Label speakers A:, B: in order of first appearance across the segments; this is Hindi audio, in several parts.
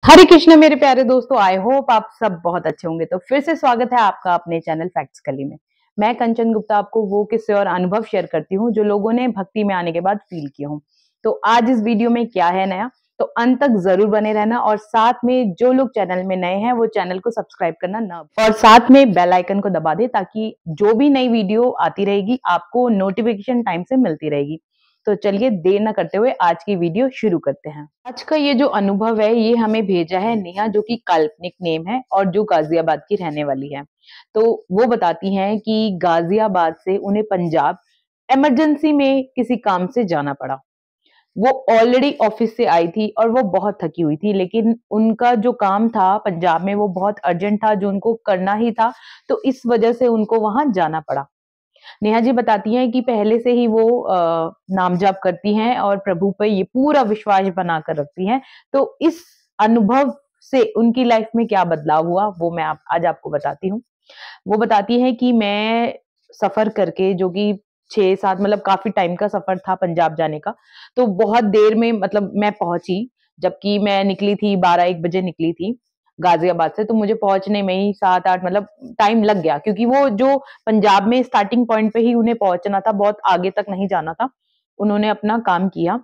A: हरे कृष्ण मेरे प्यारे दोस्तों, आई होप आप सब बहुत अच्छे होंगे। तो फिर से स्वागत है आपका अपने चैनल फैक्ट्स कली में। मैं कंचन गुप्ता आपको वो किस्से और अनुभव शेयर करती हूँ जो लोगों ने भक्ति में आने के बाद फील किए हों। तो आज इस वीडियो में क्या है नया, तो अंत तक जरूर बने रहना और साथ में जो लोग चैनल में नए हैं वो चैनल को सब्सक्राइब करना ना और साथ में बेल आइकन को दबा दे ताकि जो भी नई वीडियो आती रहेगी आपको नोटिफिकेशन टाइम से मिलती रहेगी। तो चलिए देर न करते हुए आज की वीडियो शुरू करते हैं। आज का ये जो अनुभव है ये हमें भेजा है नेहा, जो कि काल्पनिक नेम है और जो गाजियाबाद की रहने वाली है। तो वो बताती हैं कि गाजियाबाद से उन्हें पंजाब इमरजेंसी में किसी काम से जाना पड़ा। वो ऑलरेडी ऑफिस से आई थी और वो बहुत थकी हुई थी, लेकिन उनका जो काम था पंजाब में वो बहुत अर्जेंट था, जो उनको करना ही था, तो इस वजह से उनको वहां जाना पड़ा। नेहा जी बताती हैं कि पहले से ही वो नाम जाप करती हैं और प्रभु पर ये पूरा विश्वास बनाकर रखती हैं। तो इस अनुभव से उनकी लाइफ में क्या बदलाव हुआ वो मैं आज आपको बताती हूँ। वो बताती हैं कि मैं सफर करके, जो कि 6-7 मतलब काफी टाइम का सफर था पंजाब जाने का, तो बहुत देर में मतलब मैं पहुंची। जबकि मैं निकली थी 12-1 बजे निकली थी गाजियाबाद से, तो मुझे पहुंचने में ही 7-8 मतलब टाइम लग गया, क्योंकि वो जो पंजाब में स्टार्टिंग पॉइंट पे ही उन्हें पहुंचना था, बहुत आगे तक नहीं जाना था। उन्होंने अपना काम किया।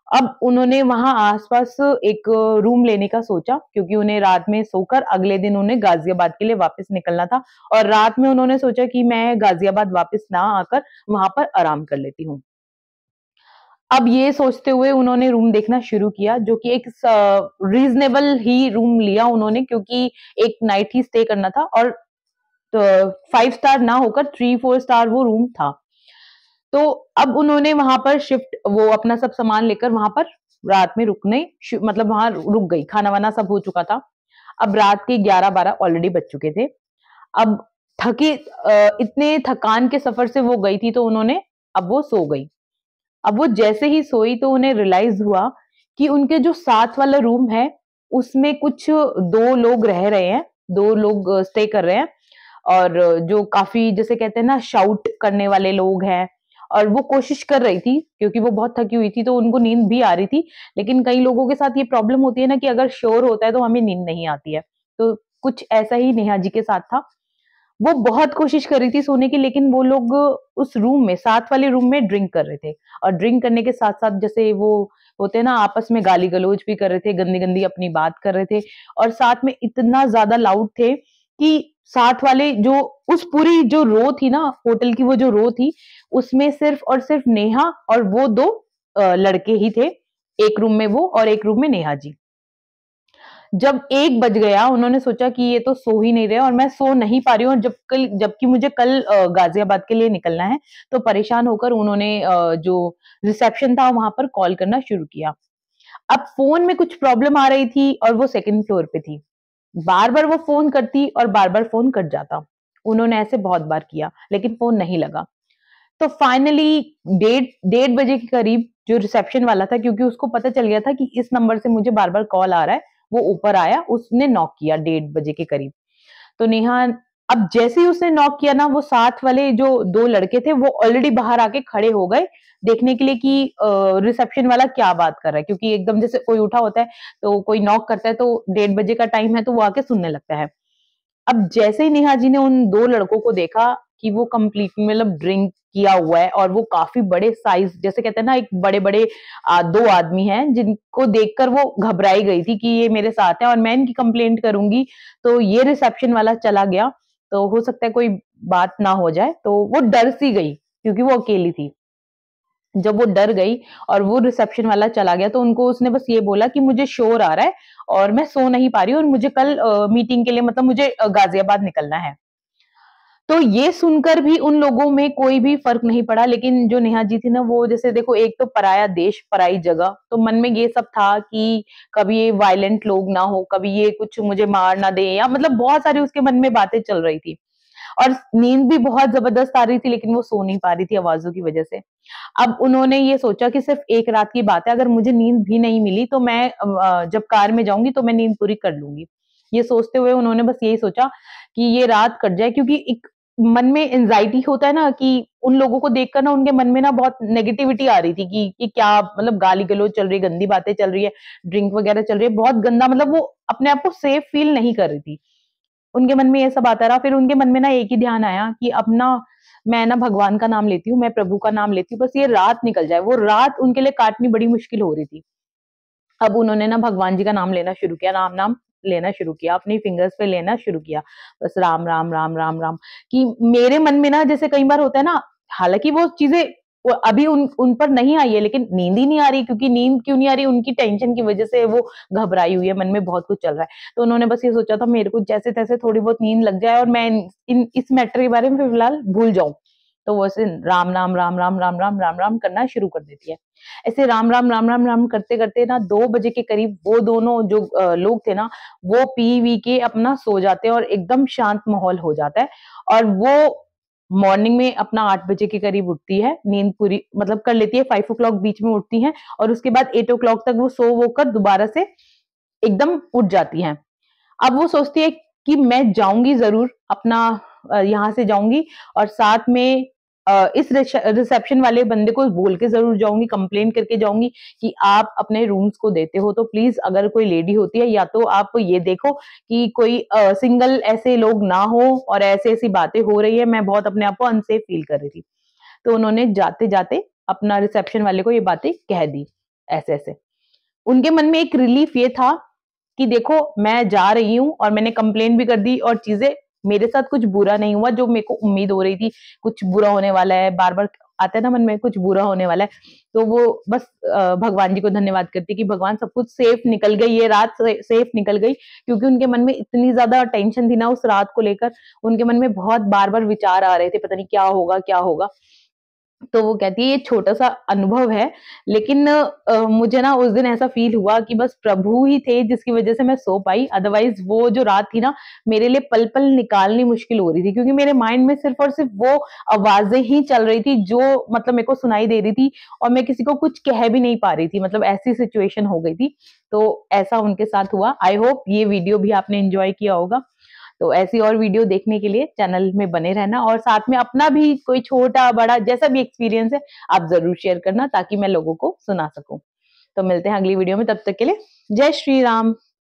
A: अब उन्होंने वहां आसपास एक रूम लेने का सोचा, क्योंकि उन्हें रात में सोकर अगले दिन उन्हें गाजियाबाद के लिए वापस निकलना था। और रात में उन्होंने सोचा कि मैं गाजियाबाद वापस ना आकर वहां पर आराम कर लेती हूँ। अब ये सोचते हुए उन्होंने रूम देखना शुरू किया, जो कि एक रीजनेबल ही रूम लिया उन्होंने, क्योंकि एक नाइट ही स्टे करना था और 5 स्टार ना होकर 3-4 स्टार वो रूम था। तो अब उन्होंने वहां पर शिफ्ट, वो अपना सब सामान लेकर वहां पर रात में मतलब वहां रुक गई। खाना वाना सब हो चुका था। अब रात के 11-12 ऑलरेडी बज चुके थे। अब थके इतने थकान के सफर से वो गई थी, तो उन्होंने अब वो सो गई। अब वो जैसे ही सोई तो उन्हें रियलाइज हुआ कि उनके जो साथ वाला रूम है उसमें कुछ 2 लोग रह रहे हैं, 2 लोग स्टे कर रहे हैं। और जो काफी जैसे कहते हैं ना शाउट करने वाले लोग हैं। और वो कोशिश कर रही थी, क्योंकि वो बहुत थकी हुई थी तो उनको नींद भी आ रही थी। लेकिन कई लोगों के साथ ये प्रॉब्लम होती है ना कि अगर शोर होता है तो हमें नींद नहीं आती है। तो कुछ ऐसा ही नेहा जी के साथ था। वो बहुत कोशिश कर रही थी सोने की, लेकिन वो लोग उस रूम में, साथ वाले रूम में ड्रिंक कर रहे थे। और ड्रिंक करने के साथ-साथ जैसे वो होते हैं ना, आपस में गाली-गलौज भी कर रहे थे, गंदी-गंदी अपनी बात कर रहे थे। और साथ में इतना ज़्यादा लाउड थे कि साथ वाले जो, उस पूरी जो रो थी ना, होटल की वो जो रो थी, उसमें सिर्फ और सिर्फ नेहा और वो 2 लड़के ही थे। एक रूम में वो और एक रूम में नेहा जी। जब 1 बज गया उन्होंने सोचा कि ये तो सो ही नहीं रहे और मैं सो नहीं पा रही हूँ, और जबकि मुझे कल गाजियाबाद के लिए निकलना है। तो परेशान होकर उन्होंने जो रिसेप्शन था वहां पर कॉल करना शुरू किया। अब फोन में कुछ प्रॉब्लम आ रही थी और वो सेकंड फ्लोर पे थी। बार बार वो फोन करती और बार बार फोन कट जाता। उन्होंने ऐसे बहुत बार किया लेकिन फोन नहीं लगा। तो फाइनली 1:30 बजे के करीब जो रिसेप्शन वाला था, क्योंकि उसको पता चल गया था कि इस नंबर से मुझे बार बार कॉल आ रहा है, वो ऊपर आया, उसने नॉक किया 1:30 बजे के करीब। तो नेहा, अब जैसे ही उसने नॉक किया ना, वो साथ वाले जो 2 लड़के थे वो ऑलरेडी बाहर आके खड़े हो गए देखने के लिए कि रिसेप्शन वाला क्या बात कर रहा है, क्योंकि एकदम जैसे कोई उठा होता है तो कोई नॉक करता है तो 1:30 बजे का टाइम है तो वो आके सुनने लगता है। अब जैसे ही नेहा जी ने उन 2 लड़कों को देखा कि वो कंप्लीटली मतलब ड्रिंक किया हुआ है और वो काफ़ी बड़े साइज़, जैसे कहते हैं ना, एक बड़े-बड़े 2 आदमी हैं जिनको देखकर वो घबराई गई थी कि ये मेरे साथ हैं और मैं इनकी कंप्लेंट करूँगी तो ये रिसेप्शन वाला चला गया, तो हो सकता है कोई बात ना हो जाए। तो वो डर सी गई क्योंकि वो अकेली थी। जब वो डर गई और वो रिसेप्शन वाला चला गया तो उनको उसने बस ये बोला कि मुझे शोर आ रहा है और मैं सो नहीं पा रही हूँ और मुझे कल मीटिंग के लिए, मतलब मुझे गाजियाबाद निकलना है। तो ये सुनकर भी उन लोगों में कोई भी फ़र्क नहीं पड़ा, लेकिन जो नेहा जी थी ना, वो जैसे देखो, एक तो पराया देश, पराई जगह, तो मन में ये सब था कि कभी ये वायलेंट लोग ना हो, कभी ये कुछ मुझे मार ना दें, या मतलब बहुत सारी उसके मन में बातें चल रही थी। और नींद भी बहुत ज़बरदस्त आ रही थी, लेकिन वो सो नहीं पा रही थी आवाज़ों की वज़ह से। अब उन्होंने ये सोचा कि सिर्फ़ 1 रात की बात है, अगर मुझे नींद भी नहीं मिली तो मैं जब कार में जाऊँगी तो मैं नींद पूरी कर लूँगी। ये सोचते हुए उन्होंने बस यही सोचा कि ये रात कट जाए, क्योंकि एक मन में एंजाइटी होता है ना कि उन लोगों को देखकर ना उनके मन में ना बहुत नेगेटिविटी आ रही थी कि क्या मतलब गाली गलौज चल रही है, गंदी बातें चल रही है, ड्रिंक वगैरह चल रही है, बहुत गंदा, मतलब वो अपने आप को सेफ फील नहीं कर रही थी। उनके मन में ये सब आता रहा। फिर उनके मन में ना एक ही ध्यान आया कि अब ना मैं ना भगवान का नाम लेती हूँ, मैं प्रभु का नाम लेती हूँ, बस ये रात निकल जाए। वो रात उनके लिए काटनी बड़ी मुश्किल हो रही थी। अब उन्होंने ना भगवान जी का नाम लेना शुरू किया, राम नाम लेना शुरू किया, अपनी फिंगर्स पे लेना शुरू किया, बस राम राम राम राम राम। कि मेरे मन में ना जैसे कई बार होता है ना, हालांकि वो चीजें वो अभी उन पर नहीं आई है, लेकिन नींद ही नहीं आ रही, क्योंकि नींद क्यों नहीं आ रही, उनकी टेंशन की वजह से वो घबराई हुई है, मन में बहुत कुछ चल रहा है। तो उन्होंने बस ये सोचा था मेरे को जैसे तैसे थोड़ी बहुत नींद लग जाए और मैं इस मैटर के बारे में फिलहाल भूल जाऊं। तो वो ऐसे राम नाम राम राम राम राम राम राम करना शुरू कर देती है। ऐसे राम राम राम राम राम करते करते ना 2 बजे के करीब वो दोनों जो लोग थे ना, वो पी वी के अपना सो जाते हैं और एकदम शांत माहौल हो जाता है। और वो मॉर्निंग में अपना 8 बजे के करीब उठती है, नींद पूरी मतलब कर लेती है, 5 o'clock बीच में उठती है और उसके बाद 8 o'clock तक वो सो वो कर दोबारा से एकदम उठ जाती हैं। अब वो सोचती है कि मैं जाऊंगी जरूर अपना, यहाँ से जाऊंगी और साथ में इस रिसेप्शन वाले बंदे को बोल के जरूर जाऊंगी, कंप्लेन करके जाऊंगी कि आप अपने रूम्स को देते हो तो प्लीज अगर कोई लेडी होती है या तो आप ये देखो कि कोई सिंगल ऐसे लोग ना हो और ऐसे ऐसी बातें हो रही है, मैं बहुत अपने आप को अनसेफ फील कर रही थी। तो उन्होंने जाते जाते अपना रिसेप्शन वाले को ये बातें कह दी, ऐसे ऐसे। उनके मन में एक रिलीफ ये था कि देखो मैं जा रही हूँ और मैंने कंप्लेन भी कर दी और चीजें, मेरे साथ कुछ बुरा नहीं हुआ जो मेरे को उम्मीद हो रही थी, कुछ बुरा होने वाला है, बार बार आता है ना मन में कुछ बुरा होने वाला है। तो वो बस भगवान जी को धन्यवाद करती कि भगवान सब कुछ सेफ निकल गई, ये रात सेफ निकल गई, क्योंकि उनके मन में इतनी ज्यादा टेंशन थी ना उस रात को लेकर। उनके मन में बहुत बार बार विचार आ रहे थे, पता नहीं क्या होगा क्या होगा। तो वो कहती है ये छोटा-सा अनुभव है, लेकिन मुझे ना उस दिन ऐसा फ़ील हुआ कि बस प्रभु ही थे जिसकी वज़ह से मैं सो पाई, अदरवाइज़ वो जो रात थी ना, मेरे लिए पल-पल निकालनी मुश्किल हो रही थी, क्योंकि मेरे माइंड में सिर्फ़ और सिर्फ़ वो आवाज़ें ही चल रही थी जो मतलब मेरे को सुनाई दे रही थी और मैं किसी को कुछ कह भी नहीं पा रही थी, मतलब ऐसी सिचुएशन हो गई थी। तो ऐसा उनके साथ हुआ। आई होप ये वीडियो भी आपने एन्जॉय किया होगा। तो ऐसी और वीडियो देखने के लिए चैनल में बने रहना और साथ में अपना भी कोई छोटा बड़ा जैसा भी एक्सपीरियंस है आप जरूर शेयर करना ताकि मैं लोगों को सुना सकूं। तो मिलते हैं अगली वीडियो में, तब तक के लिए जय श्री राम।